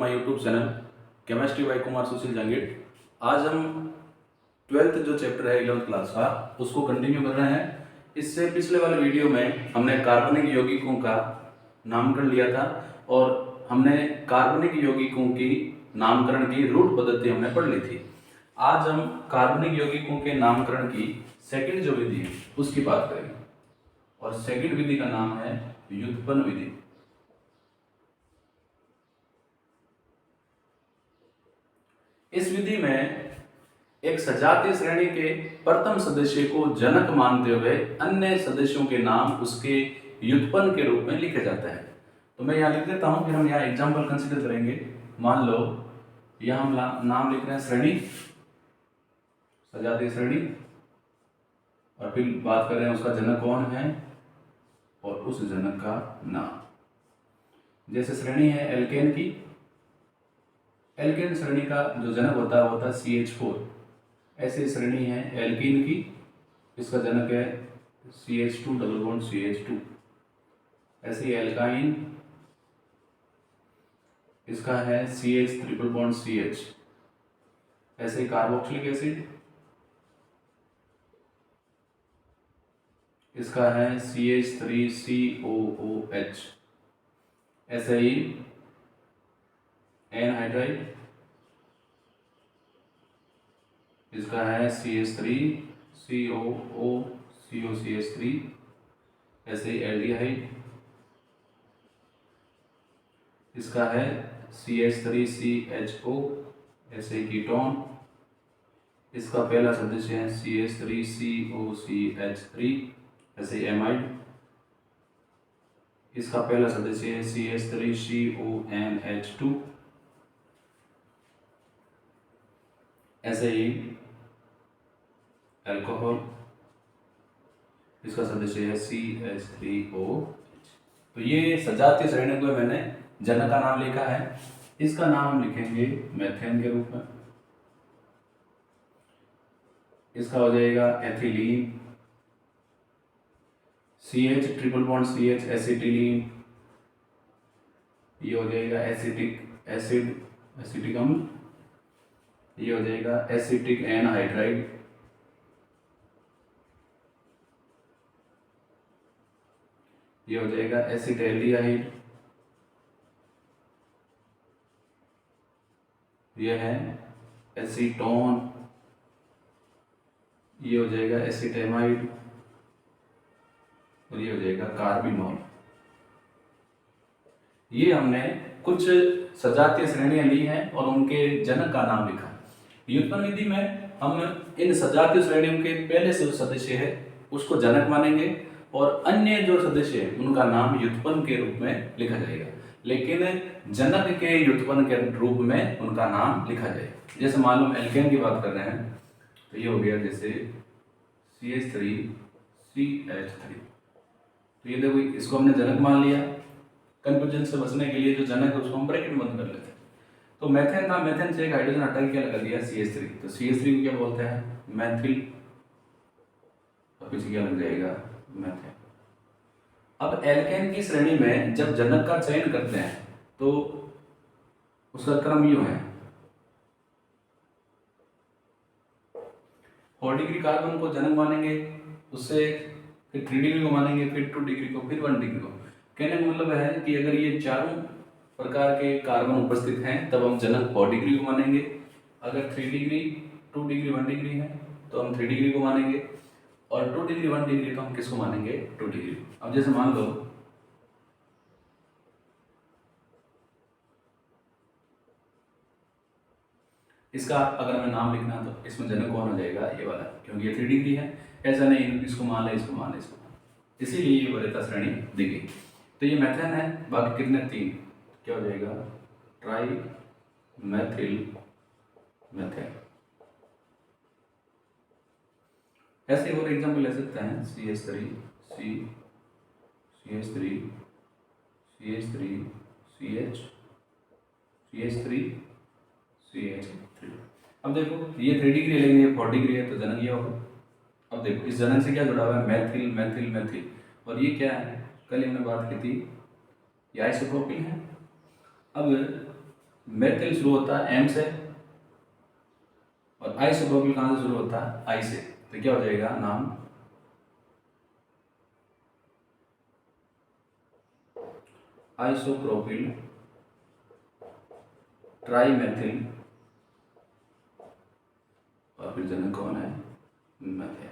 My YouTube channel chemistry by Kumar Sushil Jahangir. आज हम 12th जो चैप्टर है 11th क्लास का उसको कंटिन्यू कर रहे हैं। इससे पिछले वाले वीडियो में हमने कार्बनिक यौगिकों का नामकरण लिया था और हमने कार्बनिक यौगिकों की नामकरण की रूट पद्धति हमने पढ़ ली थी। आज हम कार्बनिक यौगिकों के नामकरण की सेकंड जो विधि है उसकी बात करेंगे और सेकंड विधि का नाम है व्युत्पन्न विधि। इस विधि में एक सजातीय श्रेणी के प्रथम सदस्य को जनक मानते हुए अन्य सदस्यों के नाम उसके व्युत्पन्न के रूप में लिखे जाते हैं। तो मैं यहाँ लिख देता हूँ, फिर हम यहाँ एग्जाम्पल कंसिडर करेंगे। मान लो यहाँ हम नाम लिख रहे हैं श्रेणी, सजातीय श्रेणी, और फिर बात कर रहे हैं उसका जनक कौन है और उस जनक का नाम। जैसे श्रेणी है एल्केन की, एल्केन श्रेणी का जो जनक होता है CH4। ऐसी श्रेणी है एल्कीन की, इसका जनक है CH2 डबल बॉन्ड CH2। ऐसी एल्काइन, इसका है CH ट्रिपल बॉन्ड CH। ऐसे कार्बोक्सिलिक एसिड, इसका है CH3COOH। ऐसे ही एनहाइड्राइड, इसका है CH3COOCOCH3। ऐसे ही एल्डिहाइड, इसका है CH3CHO। ऐसे ही कीटोन, इसका पहला सदस्य है CH3COCH3। ऐसे ही एमाइड, इसका पहला सदस्य है CH3CONH2। ऐसे ही अल्कोहल, इसका सदस्य है CH3OH। तो ये सजातीय श्रेणी को मैंने जनक का नाम लिखा है। इसका नाम लिखेंगे मेथेन के रूप में। इसका हो जाएगा ethylene, CH triple bond CH acetylene. ये हो जाएगा एसिटिक एसिड, एसिटिक अम्ल। ये हो जाएगा एसिटिक एनहाइड्राइड। ये हो जाएगा एसिटैल्डिहाइड। ये है एसीटोन। ये हो जाएगा एसिटेमाइड और ये हो जाएगा कार्बिनोल। ये हमने कुछ सजातीय श्रेणियां ली हैं और उनके जनक का नाम लिखा। व्युत्पन्न विधि में हम इन सजातीय श्रेणियों के पहले से जो सदस्य है उसको जनक मानेंगे और अन्य जो सदस्य है उनका नाम व्युत्पन्न के रूप में लिखा जाएगा, लेकिन जनक के व्युत्पन्न के रूप में उनका नाम लिखा जाएगा। जैसे मान लो एल्केन की बात कर रहे हैं तो ये हो गया जैसे CH3CH3। तो ये देखो, इसको हमने जनक मान लिया। कंफ्यूजन से बचने के लिए जो जनक है उसको हम ब्रैकेट में बंद कर लेते हैं। तो मेथेन था, मेथेन से एक हाइड्रोजन हटा के क्या लगा दिया CH3। तो CH3 को क्या बोलते हैं मैथिल, और पीछे क्या लग जाएगा मेथेन। अब एल्केन की श्रेणी में जब जनक का चयन करते हैं तो उसका क्रम यूं है, 4 डिग्री कार्बन को जनक मानेंगे, उससे फिर 3 डिग्री को मानेंगे, फिर 2 डिग्री को, फिर 1 डिग्री को। कहने का मतलब है कि अगर ये चारों प्रकार के कार्बन उपस्थित हैं तब हम जनक 4 डिग्री को मानेंगे। अगर 3 डिग्री, 2 डिग्री, 1 डिग्री है तो हम 3 डिग्री को मानेंगे, और 2 डिग्री 1 डिग्री तो हम किसको मानेंगे 2 डिग्री। अब जैसे मान लो इसका अगर हमें नाम लिखना है तो इसमें जनक कौन हो जाएगा ये वाला, क्योंकि ये 3 डिग्री है। ऐसा नहीं इसको मान ले, इसको मान ले, इसको मान ले, इसीलिए ये वरीयता श्रेणी दी गई। तो ये मेथेन है, बाकी कितने 3, क्या हो जाएगा ट्राई मेथिल मेथेन। ऐसे और एग्जाम्पल ले सकते हैं CH3 CH3 CH3 CH CH3 CH3। अब देखो ये 3 डिग्री लेंगे, 4 डिग्री है तो जनक ये होगा। अब देखो इस जनक से क्या जुड़ा हुआ है मैथिल मैथिल मैथिल, और ये क्या है कल हमने बात की थी ये आइसोप्रोपिन है। अब मेथिल शुरू होता है एम से और आइसोप्रोपिल कहाँ से शुरू होता है? आई से। तो क्या हो जाएगा नाम? आइसोप्रोपिल ट्राइमेथिल और फिर जनक कौन है? मेथिल।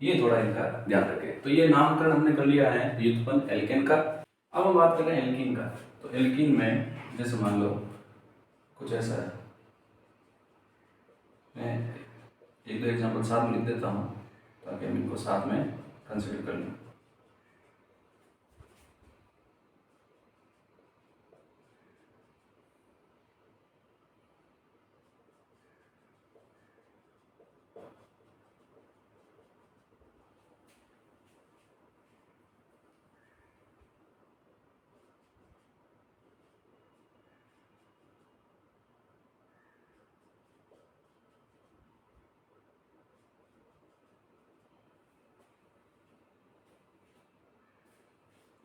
ये थोड़ा इनका ध्यान रखें। तो ये नामकरण हमने कर लिया है व्युत्पन्न एल्केन का। अब हम बात करें एल्कीन का। तो एल्कीन में जैसे मान लो कुछ ऐसा है, मैं एक दो एग्जाम्पल साथ में लिख देता हूँ ताकि हम इनको साथ में कंसिडर कर लें।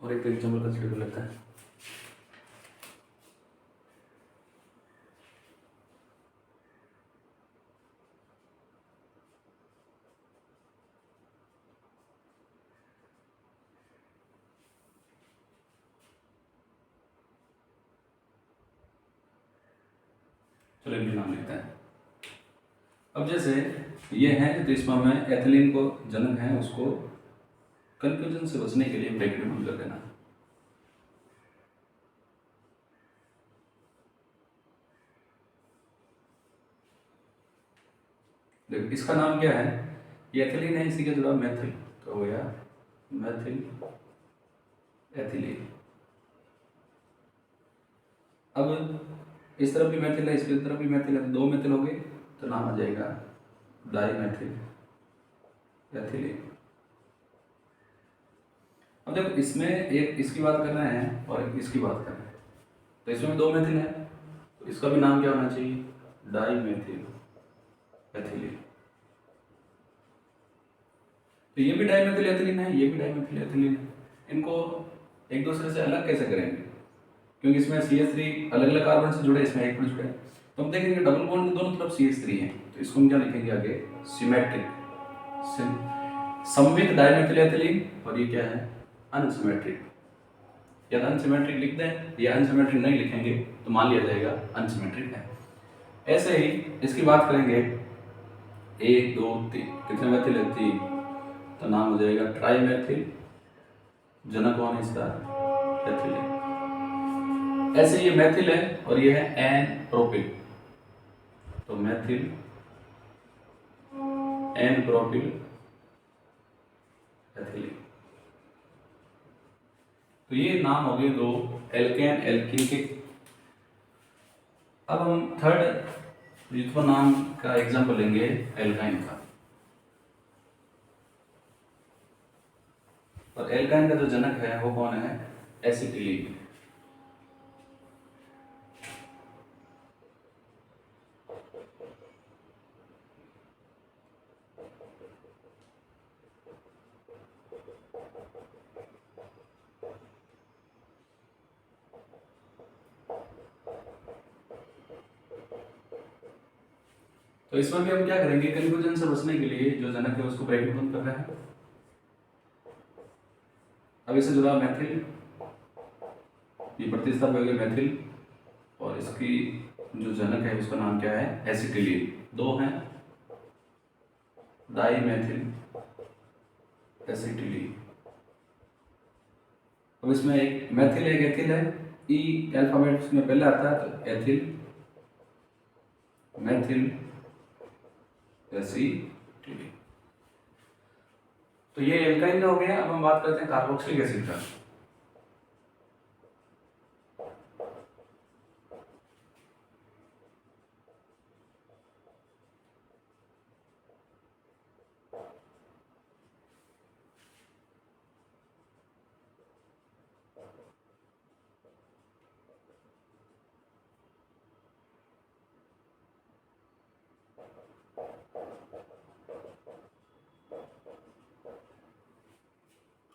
और एक एग्जाम्पल कंसिडर कर लेते हैं। चलो इनके नाम लिखते हैं। अब जैसे ये है तो इसमें मैं एथिलीन को जनक है उसको कंफ्यूजन से बचने के लिए ब्रैकेट में कर देना। देखो इसका नाम क्या है? ये एथिलीन है, इसी के जुड़ा मेथिल तो हो गया मेथिल एथिलीन। अब इस तरफ भी मेथिल है, इसकी तरफ भी मेथिल है, तो दो मेथिल हो गए तो नाम आ जाएगा डाइमेथिल एथिलीन। अब देखो इसमें एक इसकी बात कर रहे हैं और एक इसकी बात कर रहे हैं, तो इसमें दो मेथिल है तो इसका भी नाम क्या होना चाहिए? Dimethyl ethylene. तो ये भी डाइमेथिल एथिलीन है, ये भी डाइमेथिल एथिलीन है। इनको एक दूसरे से अलग कैसे करेंगे? क्योंकि इसमें CH3 अलग अलग कार्बन से जुड़े, इसमें एक भी जुड़े। तो हम देखेंगे डबल बॉन्ड दोनों तरफ CH3 है, तो इसको हम क्या लिखेंगे आगे? सिमेट्रिक सममित डाइमेथिल एथिलीन। और ये क्या है? अनसिमेट्रिक। या अनसिमेट्रिक लिख दें या अनसिमेट्रिक नहीं लिखेंगे तो मान लिया जाएगा अनसिमेट्रिक है। ऐसे ही इसकी बात करेंगे 1 2 3 कितने मेथिल है? 3, तो नाम हो जाएगा ट्राइमेथिल। जनक कौन है इसका? एथिलीन। ऐसे ये मेथिल है और ये है एन प्रोपिल, तो मेथिल एन प्रोपिल एथिलीन। तो ये नाम हो गए दो एल्केन एल्कीन के। अब हम थर्ड व्युत्पन्न नाम का एग्जांपल लेंगे एल्काइन का। और एल्काइन का जो जनक है वो कौन है? एसिटिलीन। तो इसमें भी हम क्या करेंगे? कंफ्यूजन से बचने के लिए जो जनक है उसको ब्रैकेट बंद कर रहे हैं। अब इसे जुड़ा मेथिल, ये प्रतिस्थापन हो गया मेथिल, और इसकी जो जनक है उसका नाम क्या है? एसिटिलीन। दो हैं डाइमेथिल एसिटिलीन। अब इसमें एक मेथिल एक एथिल है, ई अल्फाबेट में पहले आता है तो एथिल मेथिल एसिटिलीन। तो ये एल्काइन का हो गया। अब हम बात करते हैं कार्बोक्सिलिक एसिड का।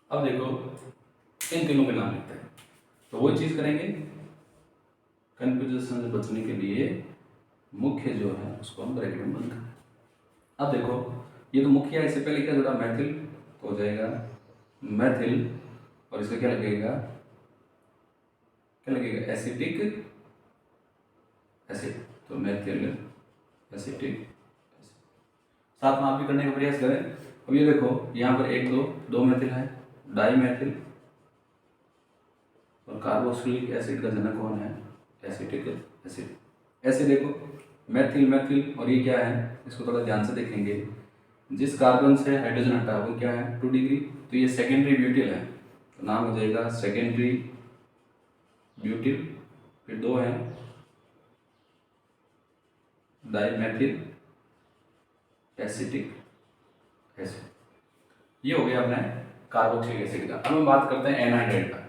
अब देखो इन तीनों के नाम लिखते हैं, तो वही चीज करेंगे, कंफ्यूजन से बचने के लिए मुख्य जो है उसको हम ब्रैकेट में बंद करें। अब देखो ये तो मुख्य है, इससे पहले क्या जुड़ा मैथिल, तो हो जाएगा मैथिल और इसका क्या लगेगा एसिटिक एसिड, तो मैथिल एसिटिक एसिड। साथ में आप भी करने का प्रयास करें। अब ये देखो यहाँ पर एक दो मैथिल है, डाई मैथिल, और कार्बोक्सिलिक एसिड का जनक कौन है, एसिटिक एसिड। ऐसे देखो मैथिल मैथिल और ये क्या है, इसको थोड़ा ध्यान से देखेंगे। जिस कार्बन से हाइड्रोजन हटा वो क्या है 2 डिग्री, तो ये सेकेंडरी ब्यूटिल है, तो नाम हो जाएगा सेकेंडरी ब्यूटिल। फिर 2 है डाइमेथिल एसिटिक एसिड, ये हो गया अपने कार्बोक्सिलिक एसिड का। अब हम बात करते हैं एनहाइड्राइड का।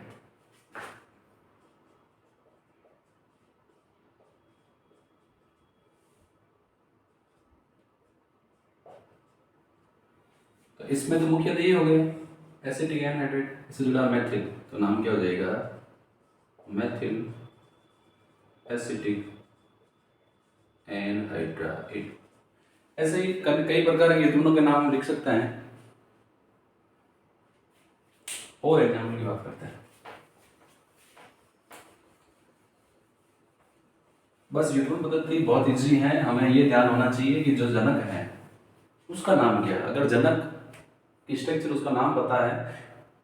तो इसमें तो मुख्यतः ये हो गया एसिटिक एनहाइड्राइड, इससे जुड़ा मैथिल, तो नाम क्या हो जाएगा मैथिल एसिटिक एनहाइड्राइड। ऐसे ही कई प्रकार के युग्मों के नाम लिख सकते हैं। और एग्जाम्पल की बात करते हैं। बस युग्म पद्धति बहुत इजी है, हमें ये ध्यान होना चाहिए कि जो जनक है उसका नाम क्या है। अगर जनक स्ट्रक्चर उसका नाम पता है,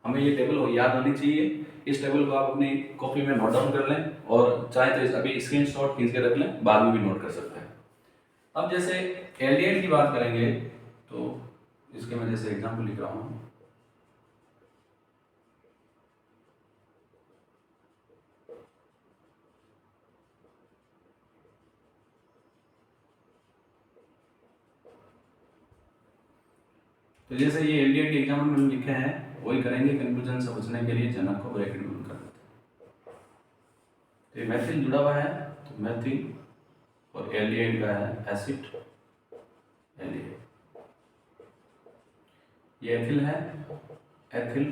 हमें ये टेबल याद होनी चाहिए। इस टेबल को आप अपनी कॉपी में नोट डाउन कर लें, और चाहे तो अभी स्क्रीनशॉट खींच के रख लें, बाद में भी नोट कर सकते हैं। अब जैसे एल्डिहाइड की बात करेंगे, तो इसके मैं जैसे एग्जाम्पल लिख रहा हूँ। तो जैसे ये एल्डिहाइड के एग्जाम्पल में लिखे हैं वही करेंगे, कंफ्यूजन से बचने के लिए जनक को ब्रैकेट में कर देते हैं। तो ये मैथिल जुड़ा हुआ है, तो मैथिल, और एल्डिहाइड का है एसिड एल्डिहाइड। ये एथिल है, एथिल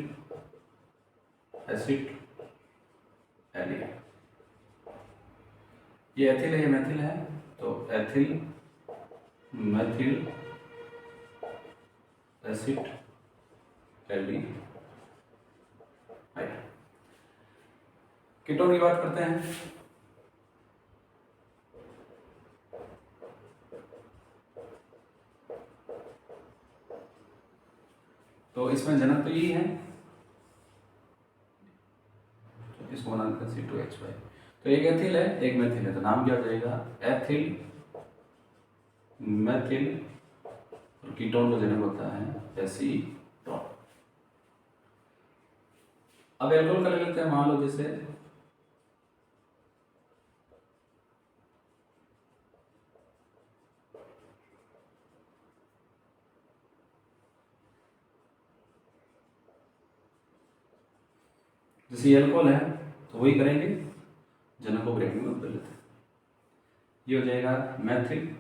एसिड एल्डिहाइड। ये एथिल है, ये मैथिल है, तो ethyl Maithil acid aldehyde. Ketone की बात करते हैं। तो इसमें जनक तो यही है, तो इसको बना देते हैं C2H5। तो एक एथिल है एक मैथिल है, तो नाम क्या हो जाएगा एथिल मैथिल, और कीटोन का जनक होता है एसीटोन। अब एल्कोहल कर लेते हैं, मान लो जैसे एल्कोहल है, तो वही करेंगे, जनक को ब्रैकेट में बदल लेते हैं। ये हो जाएगा मैथिल,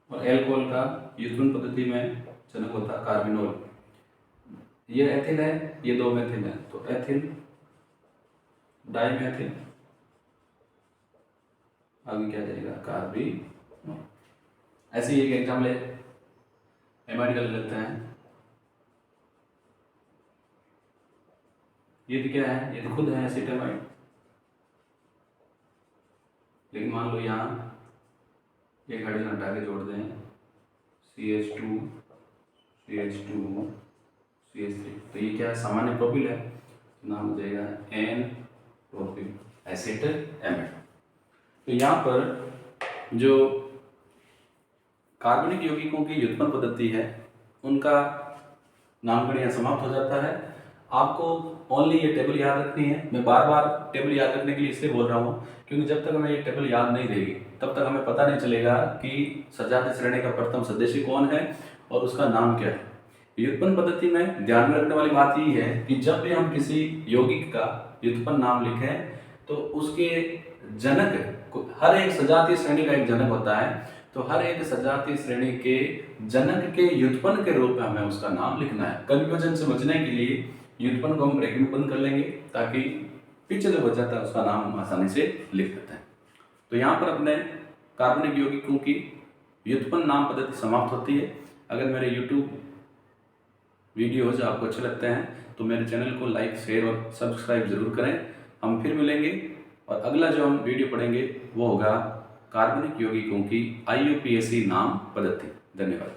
और एल्कोहल का युग्मन पद्धति में जनक होता है कार्बिनोल। ये एथिल है, ये 2 मैथिल है, तो एथिल डाइमेथिल, आगे क्या जाएगा कार्बिनोल। ऐसे ही एक एग्जाम्पल एमाइड कर लेते हैं। ये तो क्या है, ये तो खुद है एसिटामाइड, लेकिन मान लो यहाँ एक हाइड्रोजन हटा के जोड़ दें CH2 CH2 CH3, तो ये क्या है सामान्य प्रोपिल है, नाम हो जाएगा N प्रोपिल एसिटामाइड। तो यहाँ पर जो कार्बनिक यौगिकों की व्युत्पन्न पद्धति है उनका नामकरण यहाँ समाप्त हो जाता है। आपको ओनली ये टेबल याद रखनी है। मैं बार बार टेबल याद रखने के लिए इसलिए बोल रहा हूँ क्योंकि जब तक हमें ये टेबल याद नहीं रहेगी तब तक हमें पता नहीं चलेगा कि सजातीय श्रेणी का प्रथम सदस्य कौन है और उसका नाम क्या है। व्युत्पन्न पद्धति में ध्यान में रखने वाली बात यही है कि जब भी हम किसी यौगिक का व्युत्पन्न नाम लिखें तो उसके जनक, हर एक सजातीय श्रेणी का एक जनक होता है, तो हर एक सजातीय श्रेणी के जनक के व्युत्पन्न के रूप में हमें उसका नाम लिखना है। कन्फ्यूजन से बचने के लिए व्युत्पन्न को हम ब्रैकेट में बंद कर लेंगे ताकि पीछे जो बच जाता है उसका नाम हम आसानी से लिख देते हैं। तो यहाँ पर अपने कार्बनिक यौगिकों की व्युत्पन्न नाम पद्धति समाप्त होती है। अगर मेरे YouTube वीडियोज़ आपको अच्छे लगते हैं तो मेरे चैनल को लाइक, शेयर और सब्सक्राइब जरूर करें। हम फिर मिलेंगे और अगला जो हम वीडियो पढ़ेंगे वो होगा कार्बनिक यौगिकों की IUPAC नाम पद्धति। धन्यवाद।